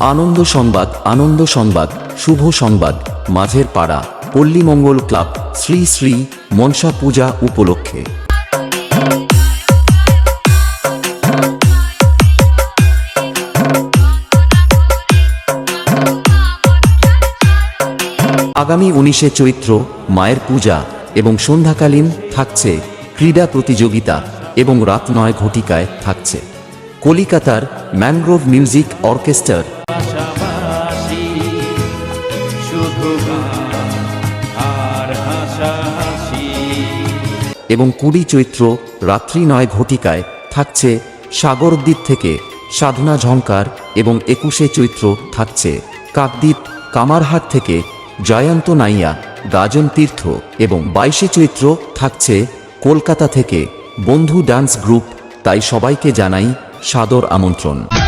আনন্দ সংবাদ শুভ সংবাদ মাঝের পাড়া পল্লী মঙ্গল ক্লাব শ্রী শ্রী মনসা পূজা উপলক্ষে আগামী 19শে চৈত্র মায়ের পূজা এবং সন্ধ্যাকালীন থাকছে ক্রীড়া প্রতিযোগিতা এবং রাত 9 ঘটিকায় থাকছে কলিকাতার ম্যানগ্রোভ মিউজিক অর্কেস্ট্রার এবং 20 চৈত্র রাত্রি 9 ঘটিকায় থাকছে সাগরদ্বীপ থেকে সাধনা ঝংকার এবং 21শে চৈত্র থাকছে কাকদ্বীপ কামারহাট থেকে জয়ন্ত নাইয়া গাজন তীর্থ এবং 22শে চৈত্র থাকছে কলকাতা থেকে বন্ধু ডান্স গ্রুপ। তাই সবাইকে জানাই সাদর আমন্ত্রণ।